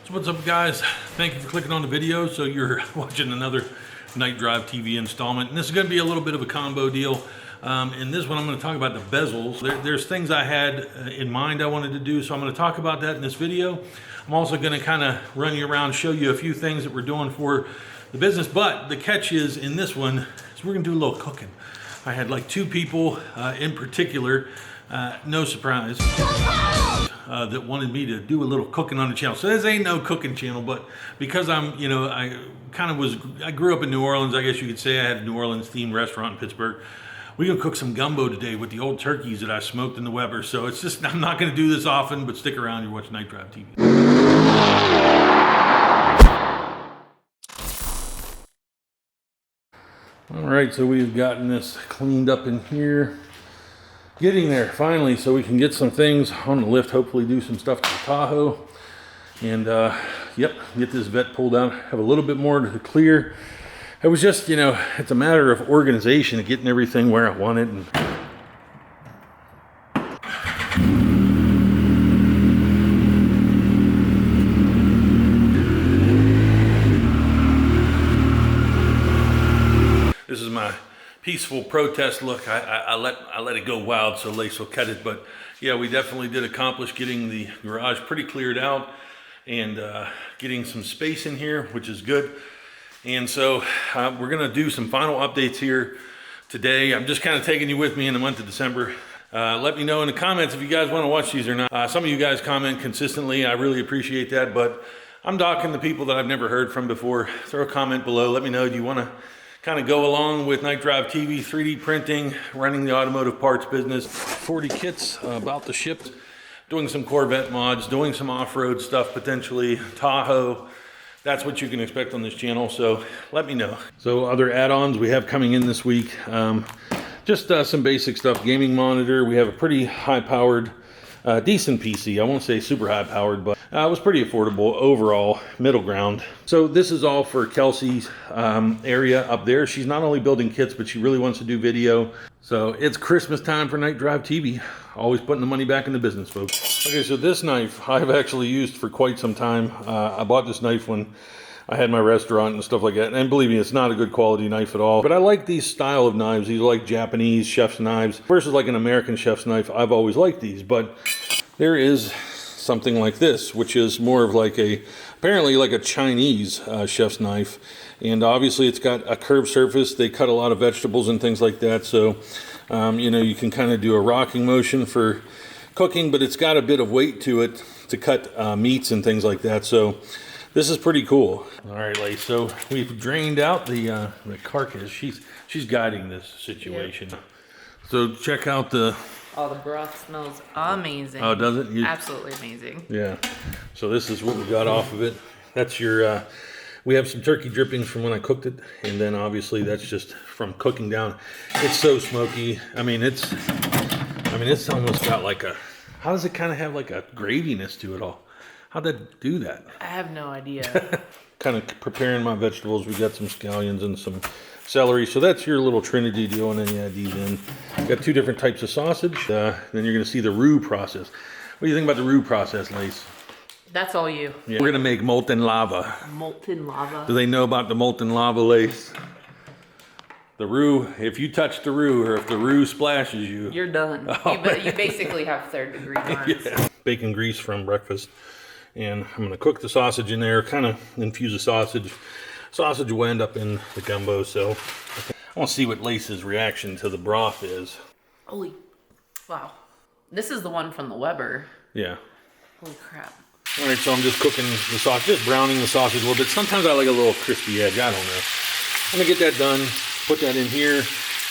So what's up, guys? Thank you for clicking on the video. So you're watching another KnightDriveTV installment, and this is going to be a little bit of a combo deal. In this one, I'm going to talk about the bezels. There's things I had in mind I wanted to do, so I'm going to talk about that in this video. I'm also going to kind of run you around, show you a few things that we're doing for the business. But the catch is, in this one, is we're going to do a little cooking. I had like two people in particular, no surprise, that wanted me to do a little cooking on the channel. So this ain't no cooking channel, but because I'm, I grew up in New Orleans, I guess you could say. I had a New Orleans themed restaurant in Pittsburgh. We're gonna cook some gumbo today with the old turkeys that I smoked in the Weber. So it's just, I'm not gonna do this often, but stick around, you're watching KnightDriveTV. All right, so we've gotten this cleaned up in here. Getting there finally, so we can get some things on the lift, hopefully do some stuff to the Tahoe. And yep, get this vet pulled out, have a little bit more to clear. It was just, it's a matter of organization, of getting everything where I want it. And this is my peaceful protest look. I let it go wild so Lace will cut it. But yeah, we definitely did accomplish getting the garage pretty cleared out and getting some space in here, which is good. And so we're gonna do some final updates here today. I'm just kind of taking you with me in the month of December. Let me know in the comments if you guys want to watch these or not. Some of you guys comment consistently. I really appreciate that, but I'm docking the people that I've never heard from before. Throw a comment below. Let me know, do you want to kind of go along with KnightDriveTV 3D printing, running the automotive parts business, 40 kits about to ship, doing some Corvette mods, doing some off-road stuff potentially, Tahoe. That's what you can expect on this channel, so let me know. So other add-ons we have coming in this week, just some basic stuff. Gaming monitor, we have a pretty high-powered, decent PC. I won't say super high-powered, but it was pretty affordable overall, middle ground. So this is all for Kelsey's area up there. She's not only building kits, but she really wants to do video. So it's Christmas time for KnightDriveTV. Always putting the money back in the business, folks. Okay, so this knife I've actually used for quite some time. I bought this knife when I had my restaurant and stuff like that. And believe me, it's not a good quality knife at all. But I like these style of knives. These are like Japanese chef's knives versus like an American chef's knife. I've always liked these, but there is something like this, which is more of like apparently like a Chinese chef's knife. And obviously it's got a curved surface. They cut a lot of vegetables and things like that. So, you can kind of do a rocking motion for cooking, but it's got a bit of weight to it to cut meats and things like that. So this is pretty cool. All right, Lace, so we've drained out the carcass. She's guiding this situation. Yep. So check out the... Oh, the broth smells amazing. Oh, does it? Absolutely amazing. Yeah. So this is what we got off of it. That's your... we have some turkey drippings from when I cooked it, and then obviously that's just from cooking down. It's so smoky. It's almost got like a... How does it kind of have like a graviness to it all? How'd that do that? I have no idea. Kind of preparing my vegetables. We got some scallions and some celery. So that's your little Trinity deal, and then you add these in. Got two different types of sausage. Then you're going to see the roux process. What do you think about the roux process, Lace? That's all you. Yeah. We're going to make molten lava. Molten lava? Do they know about the molten lava, Lace? The roux, if you touch the roux, or if the roux splashes you... You're done. Oh, you basically have third-degree burns. Yeah. Bacon grease from breakfast. And I'm going to cook the sausage in there, kind of infuse the sausage. Sausage will end up in the gumbo, so I want to see what Lace's reaction to the broth is. Holy, wow. This is the one from the Weber. Yeah. Holy crap. All right, so I'm just cooking the sausage, just browning the sausage a little bit. Sometimes I like a little crispy edge, I don't know. I'm going to get that done, put that in here,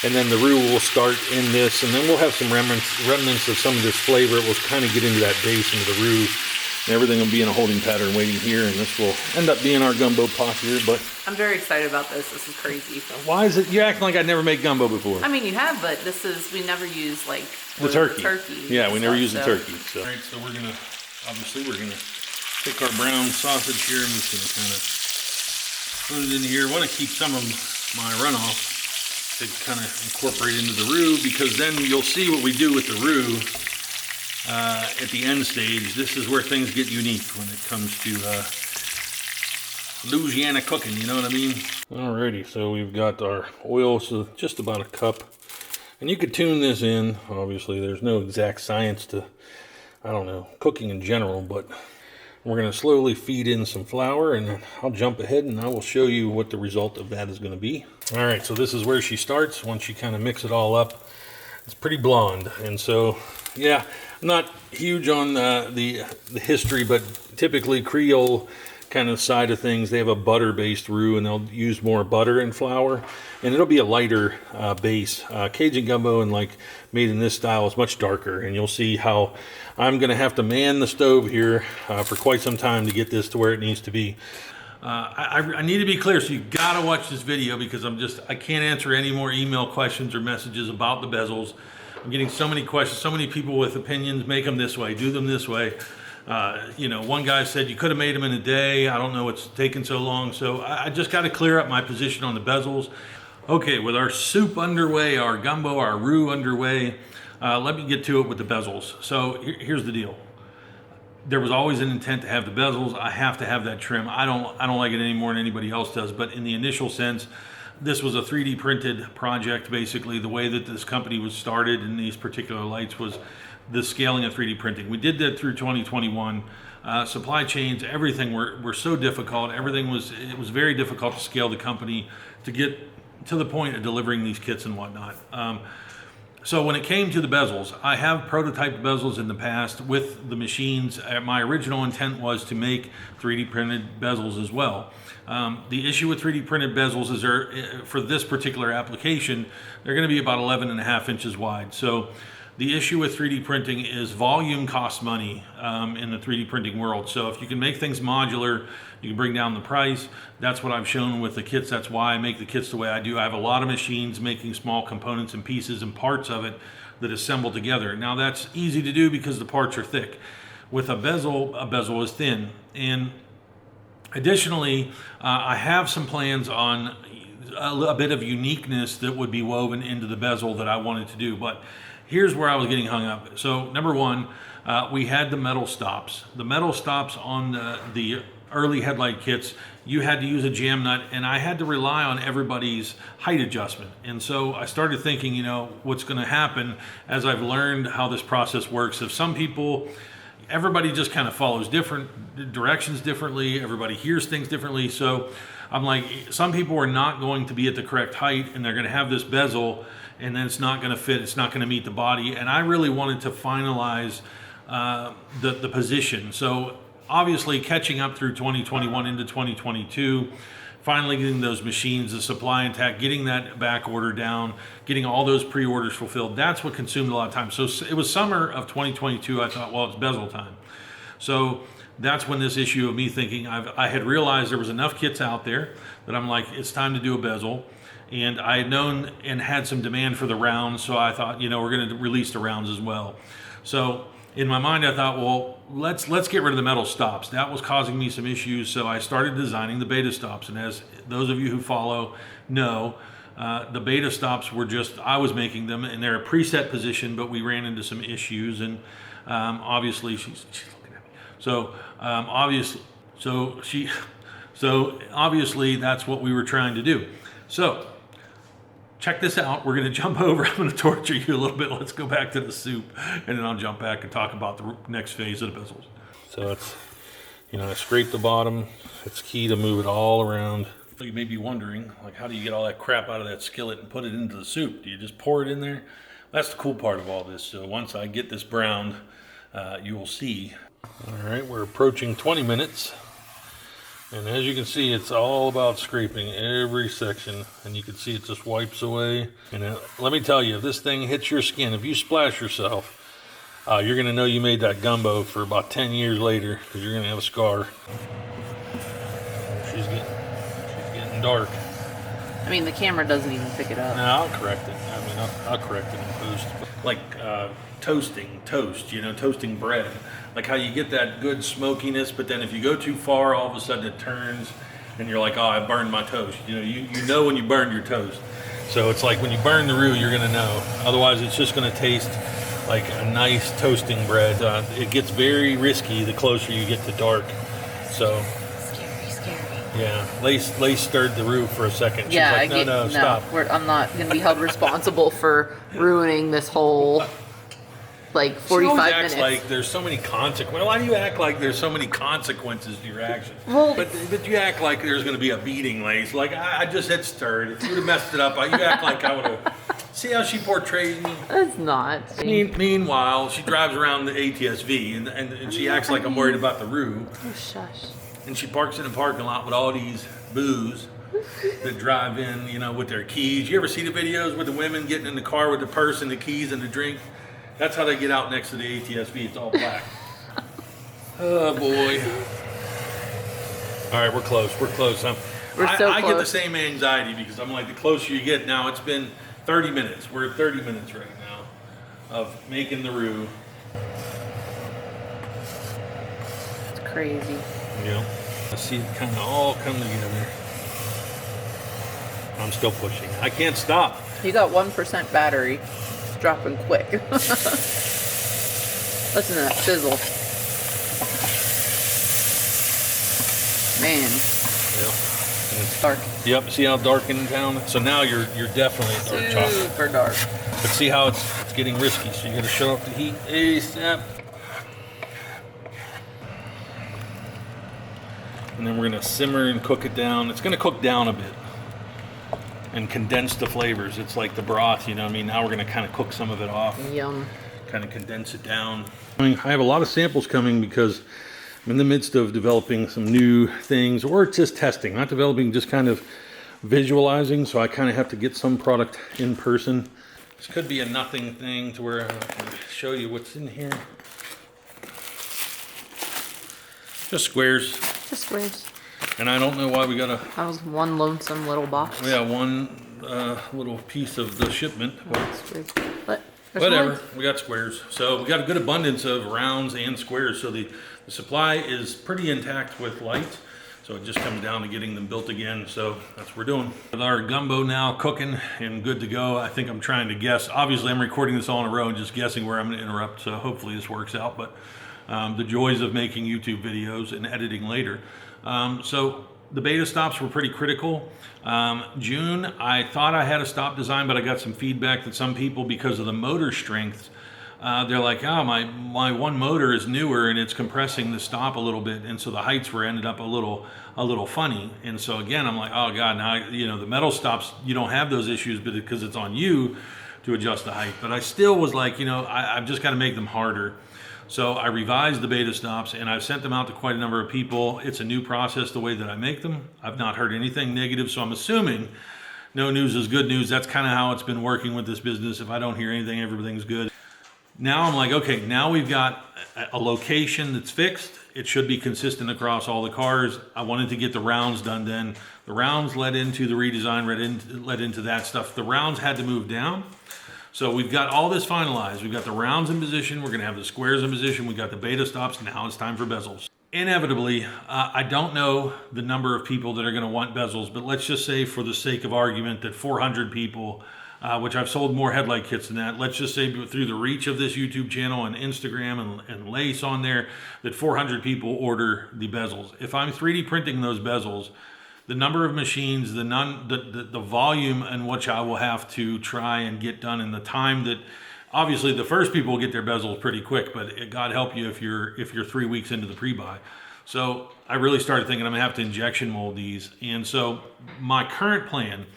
and then the roux will start in this, and then we'll have some remnants of some of this flavor. It will kind of get into that base, into the roux. And everything will be in a holding pattern waiting here, and this will end up being our gumbo pot here. But I'm very excited about this. This is crazy. Why is it? You're acting like I'd never made gumbo before. I mean, you have, but we never use like the turkey. Yeah, we never use the turkey. So. All right, so we're gonna take our brown sausage here. I'm just gonna kind of put it in here. I want to keep some of my runoff to kind of incorporate into the roux, because then you'll see what we do with the roux at the end stage, this is where things get unique when it comes to Louisiana cooking, you know what I mean? Alrighty, so we've got our oil, so just about a cup. And you could tune this in. Obviously, there's no exact science to, I don't know, cooking in general, but we're going to slowly feed in some flour, and I'll jump ahead and I will show you what the result of that is going to be. All right, so this is where she starts. Once you kind of mix it all up, it's pretty blonde. And so, yeah, I'm not huge on the history, but typically Creole kind of side of things, they have a butter-based roux, and they'll use more butter and flour, and it'll be a lighter base. Cajun gumbo and like made in this style is much darker, and you'll see how I'm gonna have to man the stove here for quite some time to get this to where it needs to be. I need to be clear, so you gotta watch this video, because I can't answer any more email questions or messages about the bezels. I'm getting so many questions, so many people with opinions. Make them this way, do them this way. You know, one guy said you could have made them in a day. I don't know what's taking so long. So I just got to clear up my position on the bezels. Okay, with our soup underway, our gumbo, our roux underway, let me get to it with the bezels. So here's the deal. There was always an intent to have the bezels. I have to have that trim. I don't like it any more than anybody else does. But in the initial sense, this was a 3D printed project. Basically, the way that this company was started in these particular lights was the scaling of 3D printing. We did that through 2021. Supply chains, everything were so difficult. It was very difficult to scale the company to get to the point of delivering these kits and whatnot. So when it came to the bezels, I have prototyped bezels in the past with the machines. My original intent was to make 3D printed bezels as well. The issue with 3D printed bezels is for this particular application, they're going to be about 11.5 inches wide. So the issue with 3D printing is volume costs money in the 3D printing world. So if you can make things modular, you can bring down the price. That's what I've shown with the kits. That's why I make the kits the way I do. I have a lot of machines making small components and pieces and parts of it that assemble together. Now that's easy to do because the parts are thick. With a bezel is thin. And additionally, I have some plans on a bit of uniqueness that would be woven into the bezel that I wanted to do. But here's where I was getting hung up. So number one, we had the metal stops. The metal stops on the early headlight kits, you had to use a jam nut, and I had to rely on everybody's height adjustment. And so I started thinking, you know, what's going to happen as I've learned how this process works. If some people, everybody just kind of follows different directions differently, everybody hears things differently. So I'm like, some people are not going to be at the correct height, and they're going to have this bezel, and then it's not going to fit, it's not going to meet the body. And I really wanted to finalize the position. So obviously catching up through 2021 into 2022, finally getting those machines, the supply intact, getting that back order down, getting all those pre-orders fulfilled, that's what consumed a lot of time. So it was summer of 2022, I thought, well, it's bezel time. So that's when this issue of me thinking, I had realized there was enough kits out there that I'm like, it's time to do a bezel. And I had known and had some demand for the rounds, so I thought, you know, we're going to release the rounds as well. So in my mind, I thought, well, let's get rid of the metal stops. That was causing me some issues, so I started designing the beta stops. And as those of you who follow know, the beta stops were just, I was making them, and they're a preset position, but we ran into some issues, and obviously, she's looking at me. So obviously, that's what we were trying to do. So check this out. We're going to jump over. I'm going to torture you a little bit. Let's go back to the soup, and then I'll jump back and talk about the next phase of the bezels. So it's, you know, I scrape the bottom. It's key to move it all around. So you may be wondering, like, how do you get all that crap out of that skillet and put it into the soup? Do you just pour it in there? That's the cool part of all this. So once I get this browned, you will see. All right, we're approaching 20 minutes. And as you can see, it's all about scraping every section, and you can see it just wipes away. And let me tell you, if this thing hits your skin, if you splash yourself, you're going to know you made that gumbo for about 10 years later, because you're going to have a scar. She's getting dark. I mean, the camera doesn't even pick it up. No, I'll correct it. I mean, I'll correct it in post. Like toasting bread. Like how you get that good smokiness, but then if you go too far, all of a sudden it turns, and you're like, oh, I burned my toast. You know, you know when you burned your toast. So it's like when you burn the roux, you're gonna know. Otherwise, it's just gonna taste like a nice toasting bread. It gets very risky the closer you get to dark. So Scary. yeah, Lace stirred the roux for a second. She's Yeah, like, no, stop. I'm not gonna be held responsible for ruining this whole like 45 she minutes. acts like there's so many consequences. Why do you act like there's so many consequences to your actions? Well, but you act like there's going to be a beating, Lace. Like I just had stirred. If you would have messed it up, you act like I would have. See how she portrays me? It's not. Meanwhile, she drives around the ATSV and she acts like I'm worried about the roux. Oh, shush. And she parks in the parking lot with all these boos that drive in, you know, with their keys. You ever see the videos with the women getting in the car with the purse and the keys and the drink? That's how they get out next to the ATSV. It's all black. Oh, boy. All right, we're close. We're close. I get the same anxiety because I'm like, the closer you get now, it's been 30 minutes. We're at 30 minutes right now of making the roux. It's crazy. Yeah. I see it kind of all come together. I'm still pushing. I can't stop. You got 1% battery. It's dropping quick. Listen to that sizzle. Man. Yeah. It's dark. Yep. See how dark in town? So now you're definitely at dark chocolate. Super dark. But see how it's getting risky. So you got to shut off the heat ASAP. And then we're going to simmer and cook it down. It's going to cook down a bit and condense the flavors. It's like the broth, you know what I mean? Now we're going to kind of cook some of it off. Yum. Kind of condense it down. I have a lot of samples coming because I'm in the midst of developing some new things, or just testing, not developing, just kind of visualizing. So I kind of have to get some product in person. This could be a nothing thing to where I can show you what's in here. Just squares. Just squares. And I don't know why we got a... That was one lonesome little box. Yeah, one little piece of the shipment. But whatever, we got squares. So we got a good abundance of rounds and squares. So the supply is pretty intact with light. So it just comes down to getting them built again. So that's what we're doing. With our gumbo now cooking and good to go, I think I'm trying to guess. Obviously, I'm recording this all in a row and just guessing where I'm going to interrupt. So hopefully this works out. But the joys of making YouTube videos and editing later. So the beta stops were pretty critical. June, I thought I had a stop design, but I got some feedback that some people, because of the motor strength, they're like, oh, my one motor is newer and it's compressing the stop a little bit, and so the heights ended up a little funny. And so again, I'm like, oh god, now the metal stops, you don't have those issues, but because it's on you to adjust the height. But I still was like, I've just got to make them harder. So I revised the beta stops and I've sent them out to quite a number of people. It's a new process the way that I make them. I've not heard anything negative, so I'm assuming no news is good news. That's kind of how it's been working with this business. If I don't hear anything, everything's good. Now I'm like, okay, now we've got a location that's fixed. It should be consistent across all the cars. I wanted to get the rounds done then. The rounds led into the redesign, led into that stuff. The rounds had to move down. So we've got all this finalized. We've got the rounds in position. We're going to have the squares in position. We've got the beta stops. Now it's time for bezels. Inevitably, I don't know the number of people that are going to want bezels, but let's just say for the sake of argument that 400 people, which I've sold more headlight kits than that, let's just say through the reach of this YouTube channel and Instagram and Lace on there, that 400 people order the bezels. If I'm 3D printing those bezels, the number of machines, the volume in which I will have to try and get done in the time that, obviously the first people will get their bezels pretty quick, but God help you if you're 3 weeks into the pre-buy. So I really started thinking I'm gonna have to injection mold these. And so my current plan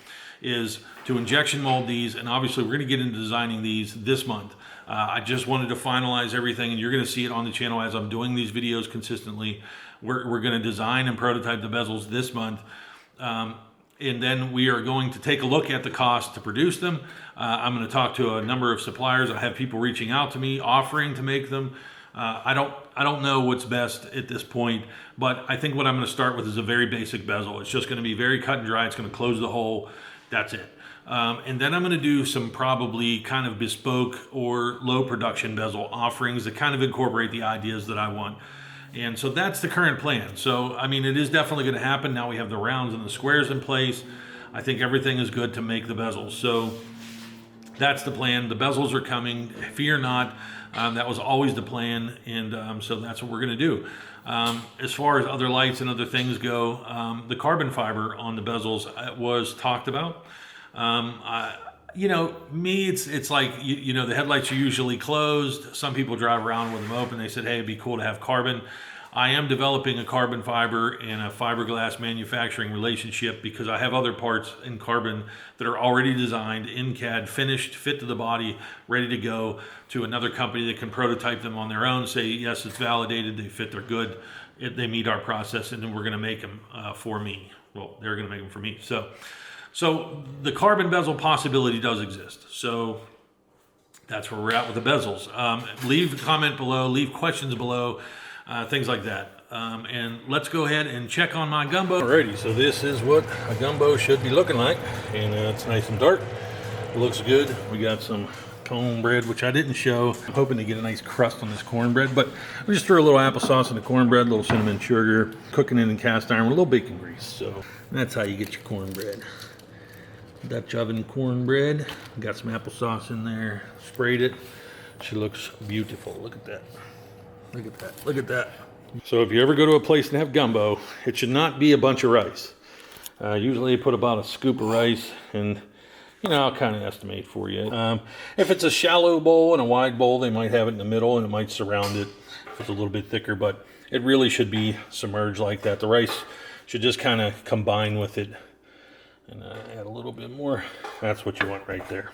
is to injection mold these, and obviously we're gonna get into designing these this month. I just wanted to finalize everything, and you're gonna see it on the channel as I'm doing these videos consistently. We're gonna design and prototype the bezels this month. And then we are going to take a look at the cost to produce them. I'm going to talk to a number of suppliers. I have people reaching out to me, offering to make them. I don't know what's best at this point, but I think what I'm going to start with is a very basic bezel. It's just going to be very cut and dry. It's going to close the hole. That's it. And then I'm going to do some probably kind of bespoke or low production bezel offerings that kind of incorporate the ideas that I want. And so that's the current plan. So, I mean, it is definitely going to happen. Now we have the rounds and the squares in place. I think everything is good to make the bezels. So that's the plan. The bezels are coming. Fear not. That was always the plan, and so that's what we're going to do. As far as other lights and other things go, the carbon fiber on the bezels was talked about. You know, me, it's like, you know, the headlights are usually closed. Some people drive around with them open. They said, hey, it'd be cool to have carbon. I am developing a carbon fiber and a fiberglass manufacturing relationship because I have other parts in carbon that are already designed in CAD, finished, fit to the body, ready to go to another company that can prototype them on their own, say, yes, it's validated, they fit, they're good, they meet our process, and then we're going to make them for me. Well, they're going to make them for me. So the carbon bezel possibility does exist. So that's where we're at with the bezels. Leave a comment below, leave questions below. Things like that. And let's go ahead and check on my gumbo. Alrighty, so this is what a gumbo should be looking like. And it's nice and dark. It looks good. We got some cornbread, which I didn't show. I'm hoping to get a nice crust on this cornbread, but we just threw a little applesauce in the cornbread, a little cinnamon sugar, cooking it in cast iron with a little bacon grease. So that's how you get your cornbread. Dutch oven cornbread. Got some applesauce in there. Sprayed it. She looks beautiful. Look at that. Look at that, look at that. So if you ever go to a place and have gumbo, it should not be a bunch of rice. Usually they put about a scoop of rice, and you know, I'll kind of estimate for you. If it's a shallow bowl and a wide bowl, they might have it in the middle and it might surround it if it's a little bit thicker, but it really should be submerged like that. The rice should just kind of combine with it and add a little bit more. That's what you want right there.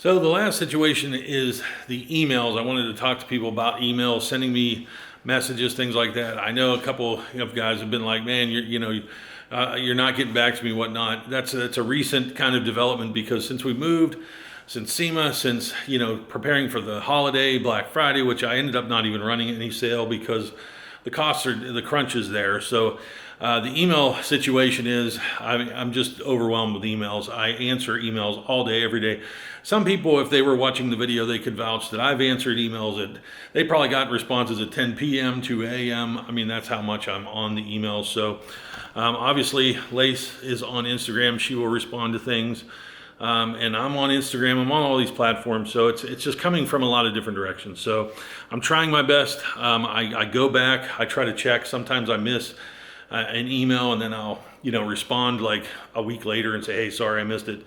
So the last situation is the emails. I wanted to talk to people about emails, sending me messages, things like that. I know a couple of guys have been like, man, you're not getting back to me, whatnot. That's a recent kind of development because since we moved, since SEMA, since, you know, preparing for the holiday, Black Friday, which I ended up not even running any sale because the costs are, the crunch is there. So the email situation is, I'm just overwhelmed with emails. I answer emails all day, every day. Some people, if they were watching the video, they could vouch that I've answered emails they probably got responses at 10 p.m. to a.m. I mean, that's how much I'm on the emails. So obviously, Lace is on Instagram. She will respond to things. And I'm on Instagram. I'm on all these platforms. So it's just coming from a lot of different directions. So I'm trying my best. I go back. I try to check. Sometimes I miss an email, and then I'll, you know, respond like a week later and say, hey, sorry, I missed it.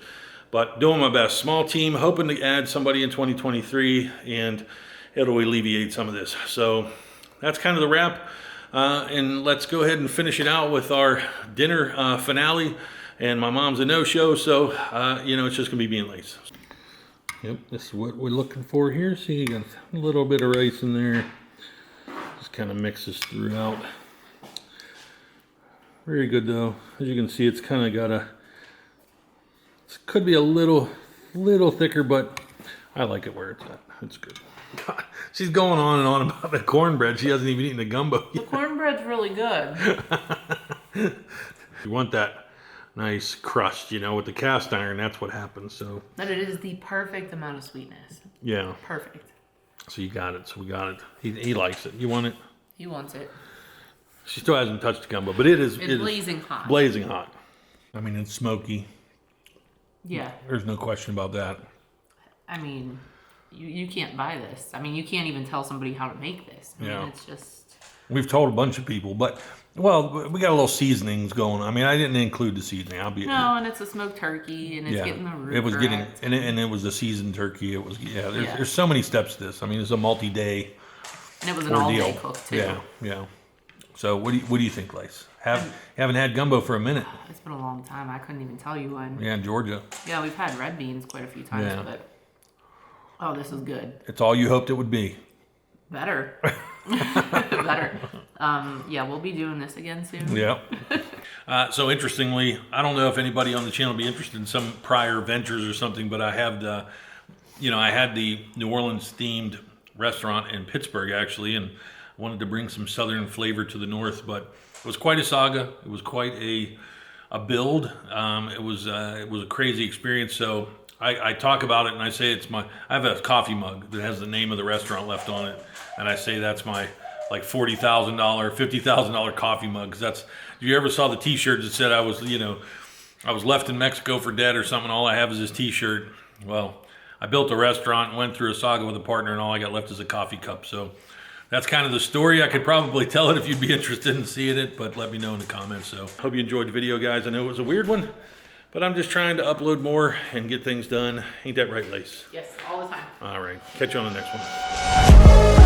But doing my best. Small team, hoping to add somebody in 2023, and it'll alleviate some of this. So that's kind of the wrap. And let's go ahead and finish it out with our dinner finale. And my mom's a no-show, so, you know, it's just going to be me and Lace. Yep, this is what we're looking for here. See, you got a little bit of rice in there. Just kind of mixes throughout. Very good, though. As you can see, it's kind of got it could be a little thicker, but I like it where it's at. It's good. God, she's going on and on about the cornbread. She hasn't even eaten the gumbo yet. The cornbread's really good. You want that nice crust, you know, with the cast iron, that's what happens. So But it is the perfect amount of sweetness. Yeah. Perfect. So you got it. So we got it. He likes it. You want it? He wants it. She still hasn't touched the gumbo, but it's blazing hot. Blazing hot. I mean, it's smoky. Yeah. There's no question about that. I mean, you can't buy this. I mean, you can't even tell somebody how to make this. I mean, it's just... We've told a bunch of people, but, well, we got a little seasonings going. I mean, I didn't include the seasoning. No, and it's a smoked turkey, and it's getting the roux. It was getting, and it was a seasoned turkey. It was, there's so many steps to this. I mean, it's a multi-day And it was an ordeal. all-day cook, too. Yeah. So what do you think, Lace? Haven't had gumbo for a minute. It's been a long time. I couldn't even tell you when. Yeah, in Georgia. Yeah, we've had red beans quite a few times, but oh, this is good. It's all you hoped it would be. Better. Better. Yeah, we'll be doing this again soon. Yeah. So interestingly, I don't know if anybody on the channel would be interested in some prior ventures or something, but I have I had the New Orleans themed restaurant in Pittsburgh actually, and wanted to bring some southern flavor to the north, but it was quite a saga. It was quite a build. It was a crazy experience. So I talk about it and I say I have a coffee mug that has the name of the restaurant left on it, and I say that's my like $40,000, $50,000 coffee mug. Because if you ever saw the T-shirt that said I was left in Mexico for dead or something, all I have is this T-shirt. Well, I built a restaurant and went through a saga with a partner, and all I got left is a coffee cup. So that's kind of the story. I could probably tell it if you'd be interested in seeing it, but let me know in the comments. So hope you enjoyed the video, guys. I know it was a weird one, but I'm just trying to upload more and get things done. Ain't that right, Lace? Yes, all the time. All right. Catch you on the next one.